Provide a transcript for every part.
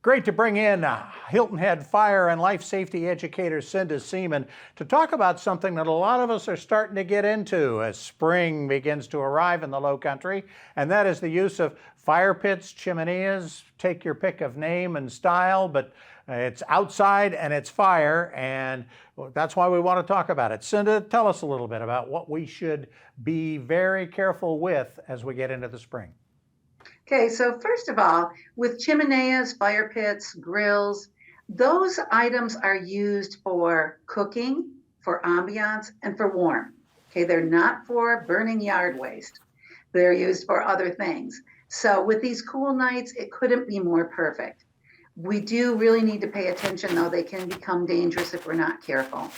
Great to bring in Hilton Head Fire and Life Safety Educator Cinda Seamon to talk about something that a lot of us are starting to get into as spring begins to arrive in the Lowcountry, and that is the use of fire pits, chimeneas. Take your pick of name and style, but it's outside and it's fire, and that's why we want to talk about it. Cinda, tell us a little bit about what we should be very careful with as we get into the spring. Okay, so first of all, with chimeneas, fire pits, grills, those items are used for cooking, for ambiance, and for warmth. Okay, they're not for burning yard waste. They're used for other things. So with these cool nights, it couldn't be more perfect. We do really need to pay attention, though. They can become dangerous if we're not careful.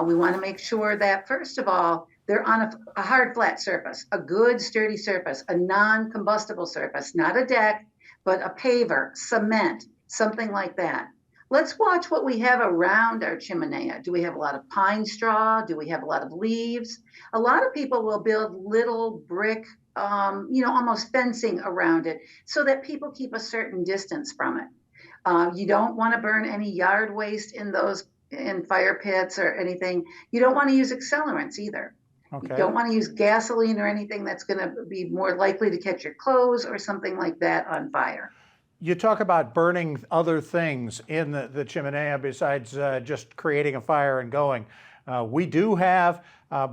We want to make sure that, first of all, they're on a hard, flat surface, a good, sturdy surface, a non-combustible surface, not a deck, but a paver, cement, something like that. Let's watch what we have around our chimenea. Do we have a lot of pine straw? Do we have a lot of leaves? A lot of people will build little brick, almost fencing around it so that people keep a certain distance from it. You don't want to burn any yard waste in fire pits or anything. You don't want to use accelerants either. Okay. You don't want to use gasoline or anything that's going to be more likely to catch your clothes or something like that on fire. You talk about burning other things in the chimenea besides just creating a fire and going. We do have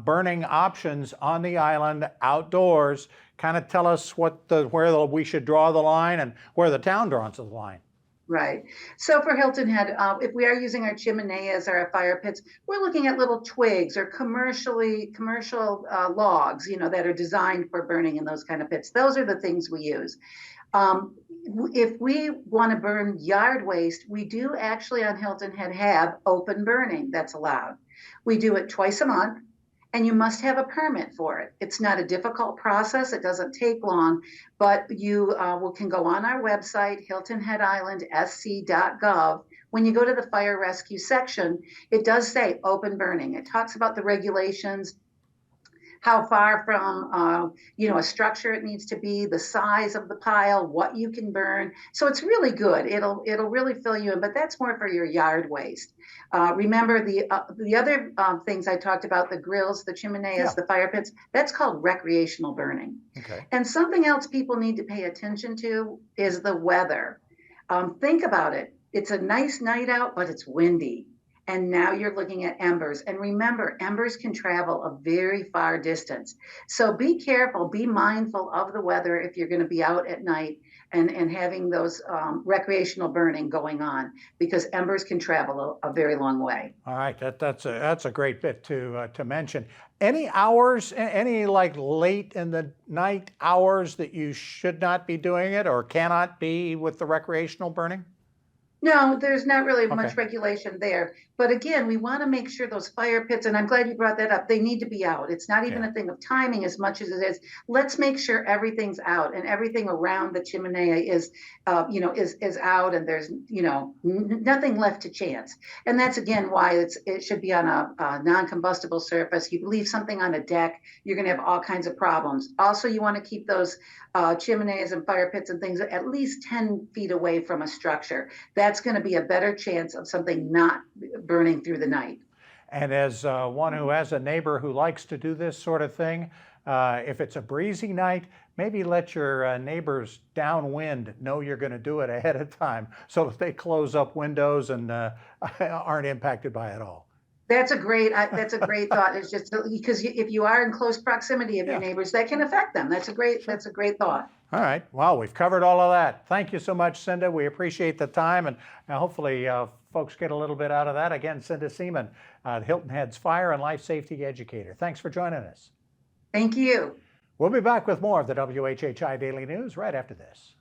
burning options on the island outdoors. Kind of tell us where we should draw the line and where the town draws the line. Right. So for Hilton Head, if we are using our chimeneas or our fire pits, we're looking at little twigs or commercial logs, that are designed for burning in those kind of pits. Those are the things we use. If we want to burn yard waste, we do actually on Hilton Head have open burning that's allowed. We do it twice a month. And you must have a permit for it. It's not a difficult process. It doesn't take long, but you can go on our website, hiltonheadislandsc.gov. When you go to the fire rescue section, it does say open burning. It talks about the regulations, how far from a structure it needs to be, the size of the pile, what you can burn. So it's really good. It'll really fill you in, but that's more for your yard waste. Remember the other things I talked about, the grills, the chimeneas, the fire pits, that's called recreational burning. Okay. And something else people need to pay attention to is the weather. Think about it. It's a nice night out, but it's windy. And now you're looking at embers. And remember, embers can travel a very far distance. So be careful, be mindful of the weather if you're going to be out at night and having those recreational burning going on, because embers can travel a very long way. All right, that's a great bit to mention. Any hours, any like late in the night hours that you should not be doing it or cannot be with the recreational burning? No, there's not really much regulation there. But again, we want to make sure those fire pits, and I'm glad you brought that up, they need to be out. It's not even a thing of timing as much as it is, let's make sure everything's out and everything around the chimenea is out, and there's, nothing left to chance. And that's, again, why it should be on a non-combustible surface. You leave something on a deck, you're going to have all kinds of problems. Also, you want to keep those chimeneas and fire pits and things at least 10 feet away from a structure. That's going to be a better chance of something not burning through the night. And as one who has a neighbor who likes to do this sort of thing, if it's a breezy night, maybe let your neighbors downwind know you're going to do it ahead of time so that they close up windows and aren't impacted by it all. That's a great thought. It's just because if you are in close proximity of your neighbors, that can affect them. That's a great thought. All right. Well, we've covered all of that. Thank you so much, Cinda. We appreciate the time, and hopefully folks get a little bit out of that. Again, Cinda Seamon, Hilton Head's Fire and Life Safety Educator. Thanks for joining us. Thank you. We'll be back with more of the WHHI Daily News right after this.